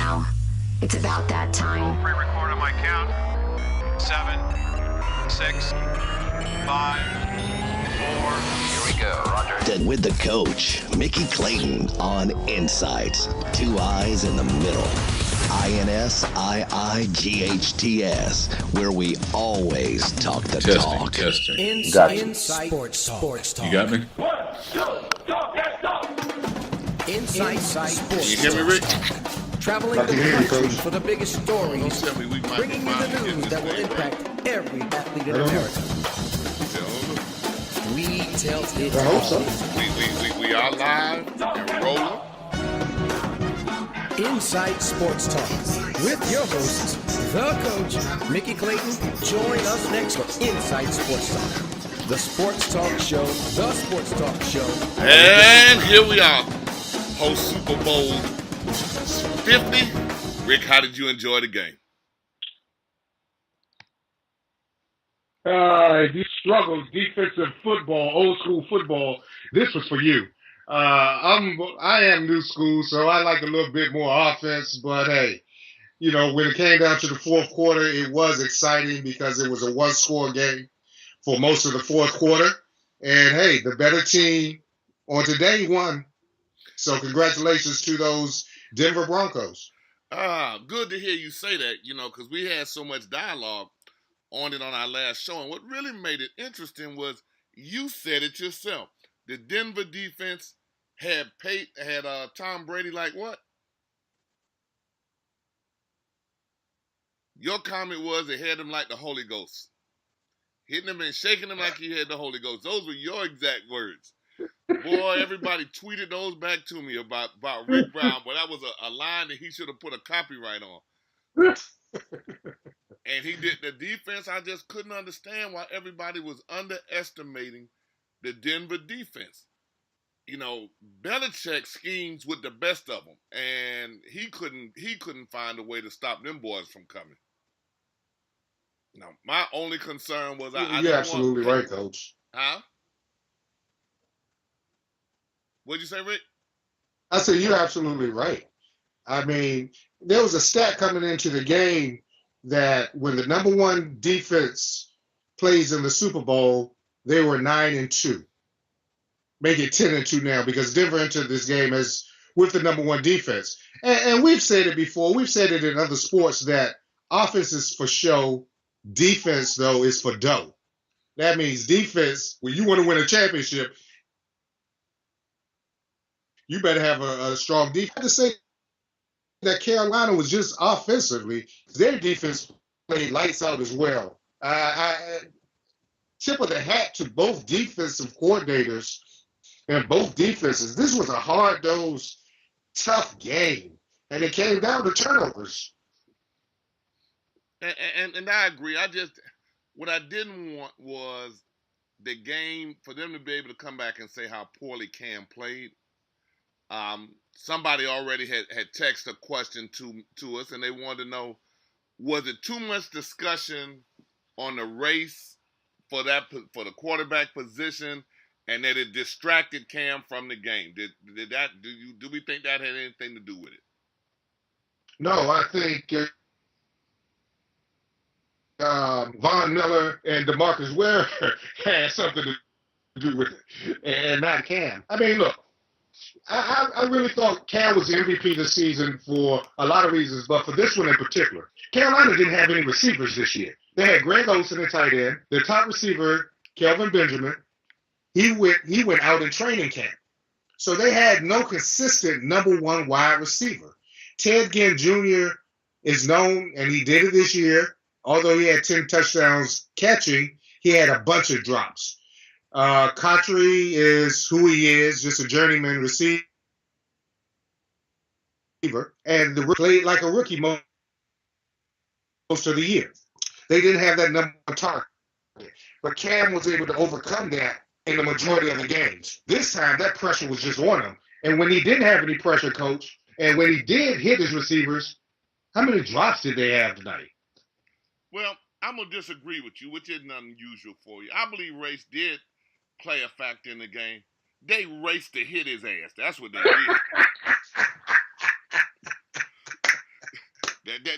now. It's about that time. Pre-record on my count. 7, 6, 5, 4. Here we go, Rodgers. And with the coach, Mickey Clayton on INSiiGHTS. 2 eyes in the middle. INSiiGHTS, where we always talk the talk. Testing. INSiiGHTS Sports Talk. You got me? 1, 2, talk that talk. INSiiGHTS Sports You hear me, Rick? Traveling the country for the biggest stories, Don't tell me we might bringing you the news that will impact every athlete in America. We tell it all. We are live and rolling. INSiiGHTS Sports Talk with your hosts, the coach, Mickey Clayton. Join us next for INSiiGHTS Sports Talk, the sports talk show, And here we are, post Super Bowl 50. Rick, how did you enjoy the game? You struggled defensive football, old school football. This was for you. I am new school, so I like a little bit more offense. But hey, you know, when it came down to the fourth quarter, it was exciting because it was a one-score game for most of the fourth quarter. And hey, the better team on today won. So congratulations to those Denver Broncos. Good to hear you say that, you know, because we had so much dialogue on it on our last show. And what really made it interesting was you said it yourself. The Denver defense had Tom Brady like what? Your comment was it had him like the Holy Ghost. Hitting him and shaking him like he had the Holy Ghost. Those were your exact words. Boy, everybody tweeted those back to me about Rick Brown, but that was a line that he should have put a copyright on. And he did the defense. I just couldn't understand why everybody was underestimating the Denver defense. You know, Belichick schemes with the best of them, and he couldn't find a way to stop them boys from coming. Now, my only concern was You're absolutely right, Coach. Huh? What'd you say, Rick? I said you're absolutely right. I mean, there was a stat coming into the game that when the number one defense plays in the Super Bowl, they were 9-2. Make it 10-2 now because Denver entered this game as with the number one defense. And we've said it before. We've said it in other sports that offense is for show, defense, though, is for dough. That means defense, when you want to win a championship, you better have a strong defense. I have to say that Carolina was just offensively, their defense played lights out as well. I tip of the hat to both defensive coordinators and both defenses. This was a hard-nosed, tough game, and it came down to turnovers. And I agree. What I didn't want was the game for them to be able to come back and say how poorly Cam played. Somebody already had texted a question to us, and they wanted to know, was it too much discussion on the race for the quarterback position, and that it distracted Cam from the game? Do we think that had anything to do with it? No, I think Von Miller and DeMarcus Ware had something to do with it, and not Cam. I mean, look, I really thought Cam was the MVP this season for a lot of reasons, but for this one in particular. Carolina didn't have any receivers this year. They had Greg Olsen at tight end. Their top receiver, Kelvin Benjamin, he went out in training camp. So they had no consistent number one wide receiver. Ted Ginn Jr. is known, and he did it this year. Although he had 10 touchdowns catching, he had a bunch of drops. Cotry is who he is, just a journeyman receiver. And the played like a rookie most of the year. They didn't have that number one target. But Cam was able to overcome that in the majority of the games. This time, that pressure was just on him. And when he didn't have any pressure, Coach, and when he did hit his receivers, how many drops did they have tonight? Well, I'm going to disagree with you, which isn't unusual for you. I believe race did play a factor in the game. They raced to hit his ass. That's what they did.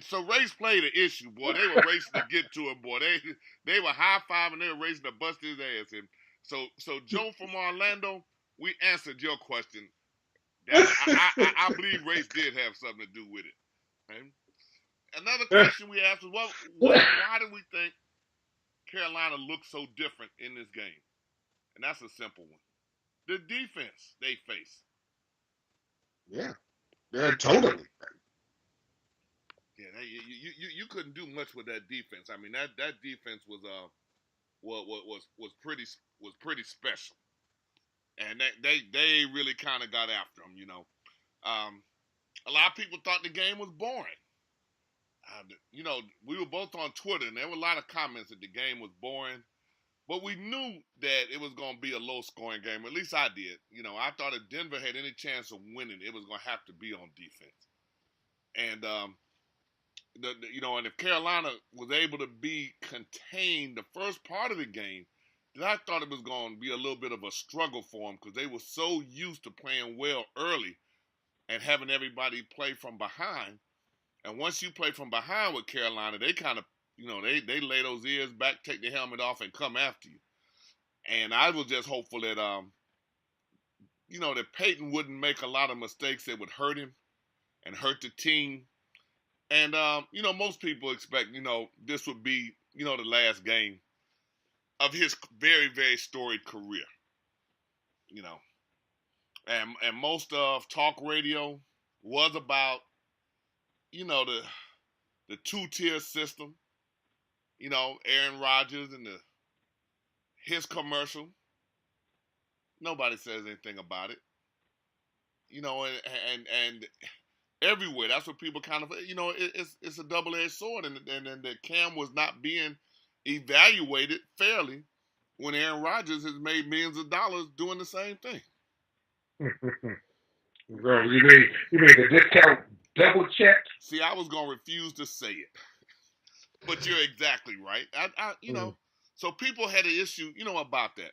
So race played an issue, boy. They were racing to get to him, boy. They were high-fiving. They were racing to bust his ass. And so Joe from Orlando, we answered your question. I believe race did have something to do with it. Okay? Another question we asked was, why do we think Carolina looked so different in this game? And that's a simple one. The defense they face. Yeah, totally. Yeah, you couldn't do much with that defense. I mean, that defense was pretty special, and they really kind of got after them. You know, a lot of people thought the game was boring. You know, we were both on Twitter, and there were a lot of comments that the game was boring. But we knew that it was going to be a low-scoring game. At least I did. You know, I thought if Denver had any chance of winning, it was going to have to be on defense. And and if Carolina was able to be contained the first part of the game, then I thought it was going to be a little bit of a struggle for them because they were so used to playing well early and having everybody play from behind. And once you play from behind with Carolina, they kind of, you know, they lay those ears back, take the helmet off, and come after you. And I was just hopeful that, that Peyton wouldn't make a lot of mistakes that would hurt him and hurt the team. And, most people expect, this would be, the last game of his very, very storied career. And most of talk radio was about, the two-tier system. Aaron Rodgers and his commercial. Nobody says anything about it. And everywhere, that's what people kind of, it's a double-edged sword, and that Cam was not being evaluated fairly when Aaron Rodgers has made millions of dollars doing the same thing. Bro, you made the discount double check? See, I was gonna refuse to say it. But you're exactly right. So people had an issue, about that.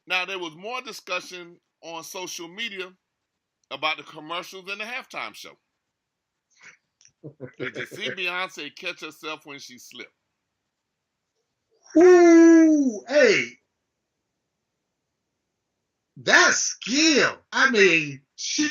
Now, there was more discussion on social media about the commercials and the halftime show. Did you see Beyonce catch herself when she slipped? Ooh, hey. That's skill. I mean, she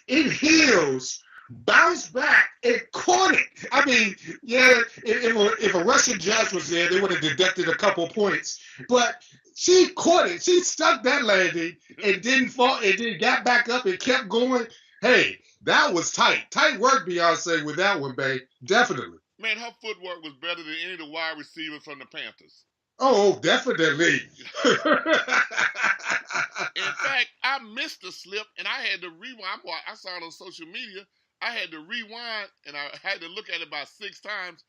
in heels bounced back and caught it. I mean, yeah, if a Russian judge was there, they would have deducted a couple points. But she caught it. She stuck that landing and didn't fall, and then got back up and kept going. Hey, that was tight. Tight work, Beyonce, with that one, babe. Definitely. Man, her footwork was better than any of the wide receivers from the Panthers. Oh, definitely. In fact, I missed the slip, and I had to rewind. I saw it on social media. I had to rewind, and I had to look at it about 6 times,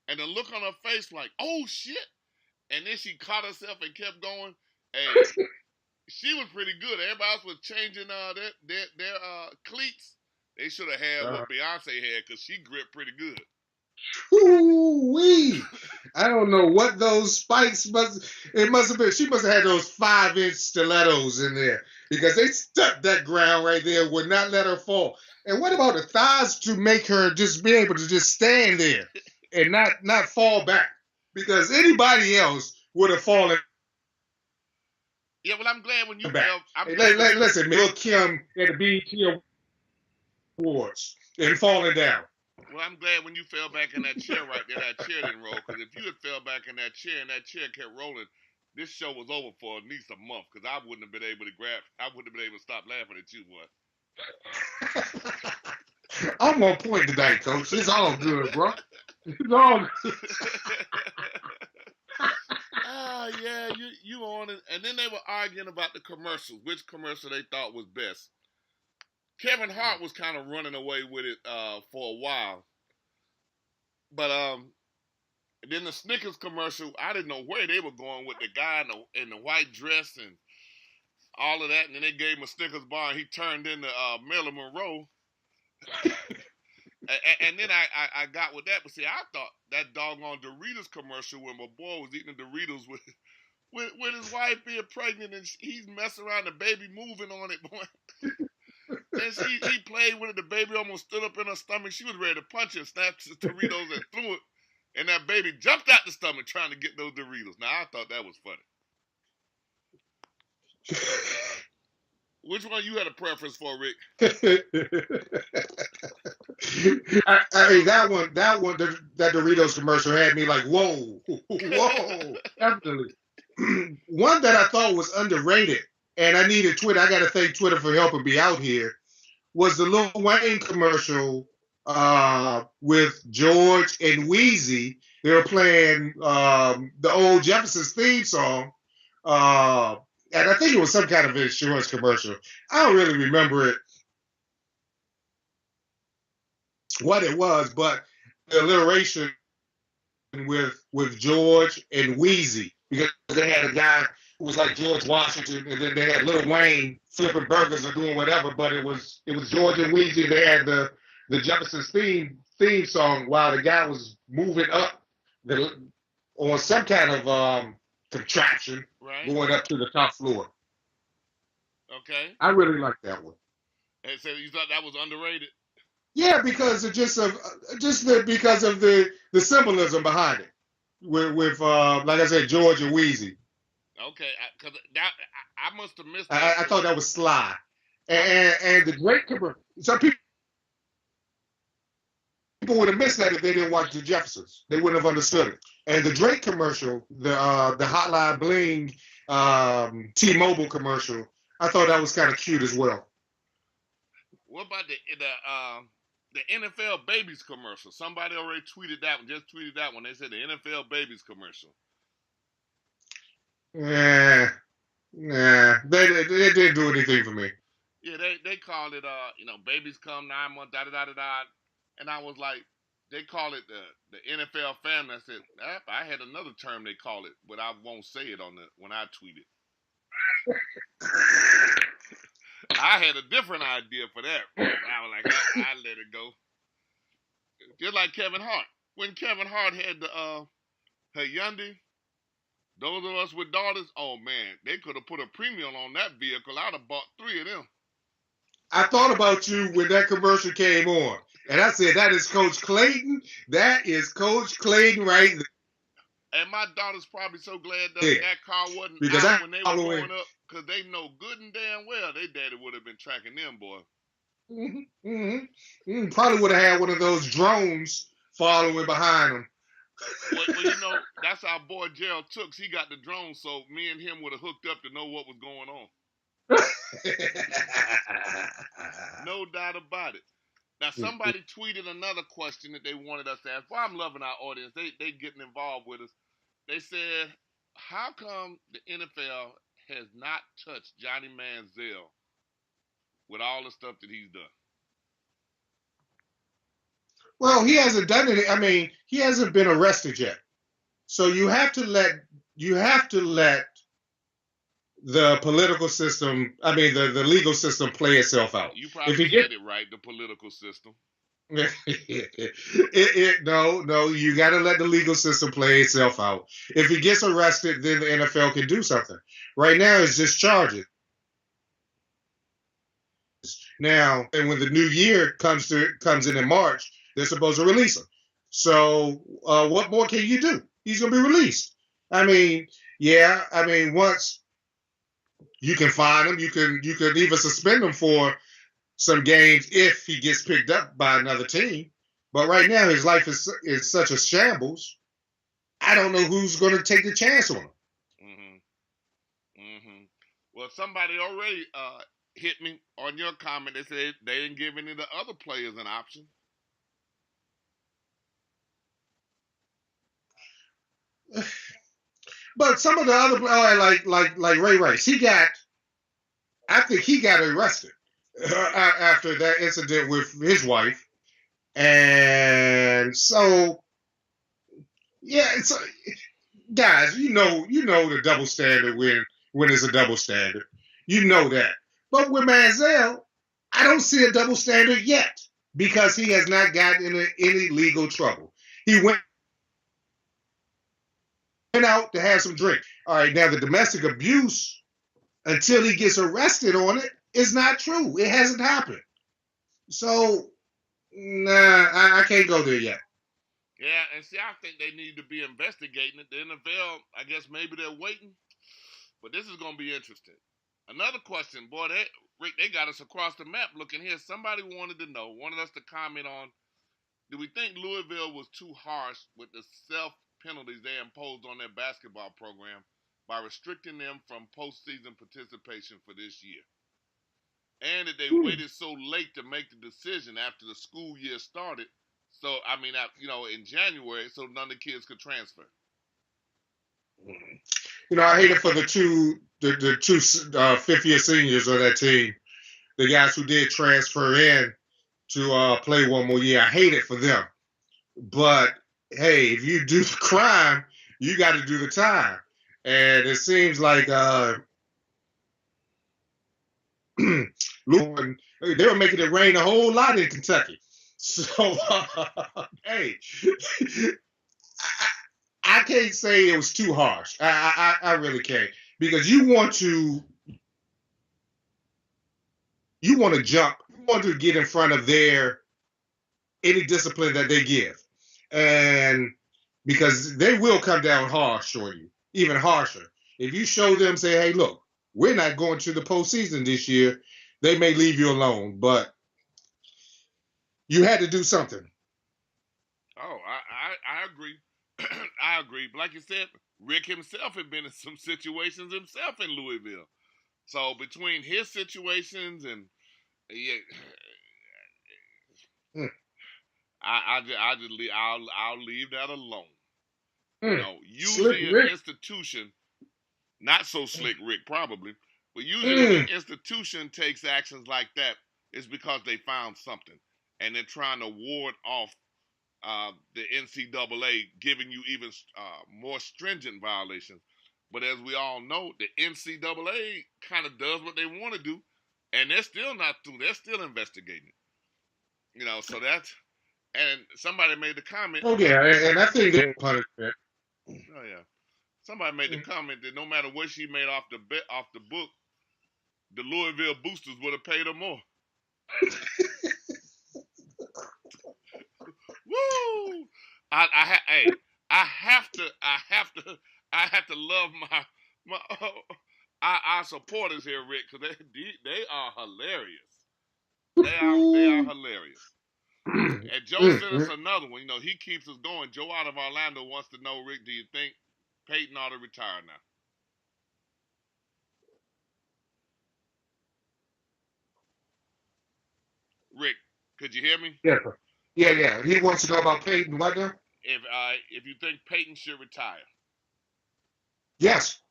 and the look on her face like, oh, shit. And then she caught herself and kept going. And she was pretty good. Everybody else was changing their cleats. They should have had what Beyonce had because she gripped pretty good. Ooh-wee. I don't know what those spikes must have been. She must have had those 5-inch stilettos in there because they stuck that ground right there, would not let her fall. And what about the thighs to make her just be able to just stand there and not fall back? Because anybody else would have fallen. Yeah, well, I'm glad when you back. fell. Listen, Lil Kim at the BET Awards and falling down. Well, I'm glad when you fell back in that chair right there, that chair didn't roll. Because if you had fell back in that chair and that chair kept rolling, this show was over for at least a month. Because I wouldn't have been able to stop laughing at you, boy. I'm on point tonight, Coach. It's all good, bro. It's all good. Yeah, you on it. And then they were arguing about the commercials, which commercial they thought was best. Kevin Hart was kind of running away with it for a while. But then the Snickers commercial, I didn't know where they were going with the guy in the white dress and all of that. And then they gave him a Snickers bar and he turned into Marilyn Monroe. and then I got with that. But see, I thought that doggone Doritos commercial when my boy was eating the Doritos with his wife being pregnant and he's messing around, the baby moving on it, boy. And he played with it. The baby almost stood up in her stomach. She was ready to punch it, snapped the Doritos and threw it. And that baby jumped out the stomach trying to get those Doritos. Now, I thought that was funny. Which one you had a preference for, Rick? I mean, that Doritos commercial had me like, whoa, definitely. One that I thought was underrated, and I needed Twitter. I got to thank Twitter for helping me out here. Was the Lil Wayne commercial with George and Wheezy? They were playing the old Jefferson's theme song, and I think it was some kind of insurance commercial. I don't really remember it, what it was, but the alliteration with George and Wheezy, because they had a guy who was like George Washington, and then they had Lil Wayne flipping burgers or doing whatever, but it was George and Wheezy. They had the Jefferson's theme song while the guy was moving up on some kind of contraption, right, going up to the top floor. Okay. I really like that one. And so you thought that was underrated? Yeah, because because of the symbolism behind it, with like I said, George and Wheezy. Okay, because I must have missed. I thought that was sly, and the Drake commercial. Some people would have missed that if they didn't watch the Jeffersons. They wouldn't have understood it. And the Drake commercial, the Hotline Bling T-Mobile commercial, I thought that was kind of cute as well. What about the NFL Babies commercial? Somebody already tweeted that one. Just tweeted that one. They said the NFL Babies commercial. Nah, they didn't do anything for me. Yeah, they called it babies come 9 months, da da da da da, and I was like, they call it the NFL family. I said, I had another term they call it, but I won't say it when I tweet it. I had a different idea for that. I was like, I let it go. Just like Kevin Hart. When Kevin Hart had the Hyundai, those of us with daughters, oh man, they could have put a premium on that vehicle. I'd have bought 3 of them. I thought about you when that commercial came on. And I said, that is Coach Clayton. That is Coach Clayton right there. And my daughter's probably so glad that car wasn't because out when they were growing up, because they know good and damn well their daddy would have been tracking them, boy. Probably would have had one of those drones following behind them. Well, that's our boy Gerald Tooks. He got the drone, so me and him would have hooked up to know what was going on. No doubt about it. Now, somebody tweeted another question that they wanted us to ask. Well, I'm loving our audience. They getting involved with us. They said, how come the NFL has not touched Johnny Manziel with all the stuff that he's done? Well, he hasn't done it. I mean, he hasn't been arrested yet. So you have to let the political system, the legal system play itself out. You probably said it right, the political system. No, you got to let the legal system play itself out. If he gets arrested, then the NFL can do something. Right now, it's just charges. Now, and when the new year comes in March, they're supposed to release him. So, what more can you do? He's going to be released. Once you can fine him, you can even suspend him for some games if he gets picked up by another team. But right now, his life is such a shambles. I don't know who's going to take the chance on him. Well, somebody already hit me on your comment. They said they didn't give any of the other players an option. But some of the other, like Ray Rice, I think he got arrested after that incident with his wife, and so guys, you know the double standard when it's a double standard, you know that. But with Manziel, I don't see a double standard yet because he has not gotten into any legal trouble. He went out to have some drink. All right, now the domestic abuse, until he gets arrested on it, It's not true. It hasn't happened. So, nah, I can't go there yet. Yeah, and see, I think they need to be investigating it. The NFL, I guess maybe they're waiting, but this is going to be interesting. Another question, boy, Rick, they got us across the map looking here. Somebody wanted us to comment on, do we think Louisivlle was too harsh with the self-penalties they imposed on their basketball program by restricting them from postseason participation for this year? And that they waited so late to make the decision after the school year started. So, I mean, in January, so none of the kids could transfer. I hate it for the two fifth-year seniors on that team, the guys who did transfer in to play one more year. I hate it for them. But, hey, if you do the crime, you got to do the time. And it seems like they were making it rain a whole lot in Kentucky. So, hey, I can't say it was too harsh. I really can't, because you want to jump, you want to get in front of any discipline that they give, and because they will come down harsh on you, even harsher. If you show them, say, hey, look, we're not going to the postseason this year, they may leave you alone, but you had to do something. Oh, I agree. I agree. But like you said, Rick himself had been in some situations himself in Louisivlle. So between his situations and I'll leave that alone. Usually an institution, not so slick Rick probably, but usually when an institution takes actions like that, it's because they found something. And they're trying to ward off the NCAA giving you even more stringent violations. But as we all know, the NCAA kind of does what they want to do, and they're still not through. They're still investigating it. So that's, and somebody made the comment. Oh, yeah, and I think they're punishment. Oh, yeah. Somebody made the comment that no matter what she made off the book, the Louisivlle boosters would have paid her more. Woo! I have to love our supporters here, Rick, because they are hilarious. They are hilarious. And Joe sent us another one. He keeps us going. Joe out of Orlando wants to know, Rick, do you think Peyton ought to retire now? Rick, could you hear me? Yeah. Yeah. He wants to know about Peyton. What now? If you think Peyton should retire. Yes.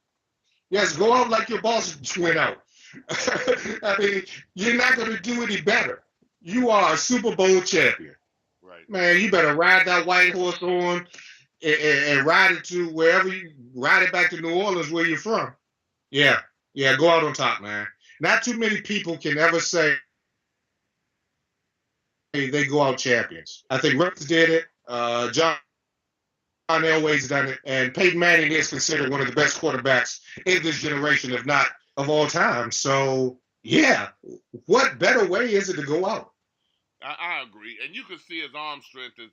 Yes, go out like your boss went out. I mean, you're not going to do any better. You are a Super Bowl champion. Right. Man, you better ride that white horse on and ride it to ride it back to New Orleans where you're from. Yeah, go out on top, man. Not too many people can ever say they go out champions. I think Russ did it. John Elway's done it, and Peyton Manning is considered one of the best quarterbacks in this generation, if not of all time. So, yeah, what better way is it to go out? I agree, and you can see his arm strength is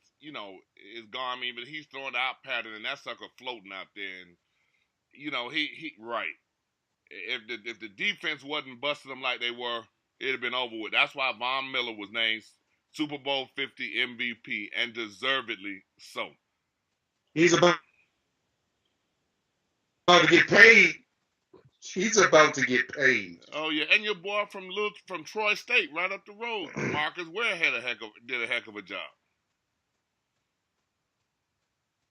gone. I mean, but he's throwing the out pattern, and that sucker floating out there, and he right. If the defense wasn't busting them like they were, it'd have been over with. That's why Von Miller was named Super Bowl 50 MVP, and deservedly so. He's about to get paid. He's about to get paid. Oh yeah, and your boy from Troy State, right up the road, Marcus Ware did a heck of a job.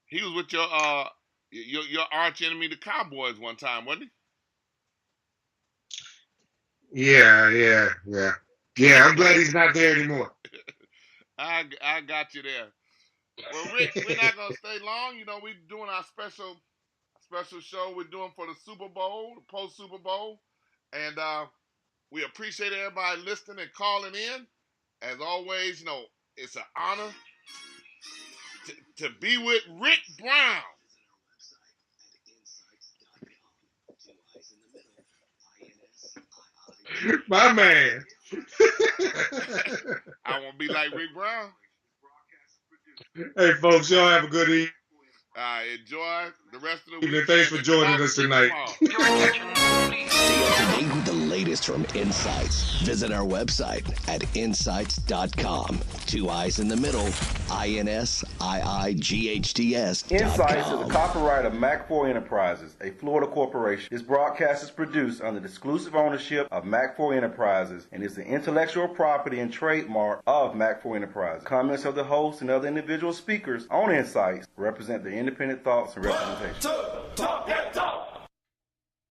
He was with your arch enemy, the Cowboys, one time, wasn't he? Yeah. I'm glad he's not there anymore. I got you there. Well, Rick, we're not gonna stay long. We're doing our special show we're doing for the Super Bowl, the post Super Bowl, and we appreciate everybody listening and calling in. As always, it's an honor to be with Rick Brown. My man. I want to be like Rick Brown. Hey, folks, y'all have a good evening. Enjoy the rest of the week. Thanks for joining us tonight. Stay up to date with the latest from INSiiGHTS. Visit our website at INSiiGHTS.com. 2 I's in the middle, INSiiGHTS.com. INSiiGHTS is a copyright of Mac4 Enterprises, a Florida corporation. This broadcast is produced under the exclusive ownership of Mac4 Enterprises and is the intellectual property and trademark of Mac4 Enterprises. Comments of the host and other individual speakers on INSiiGHTS represent their independent thoughts and representation.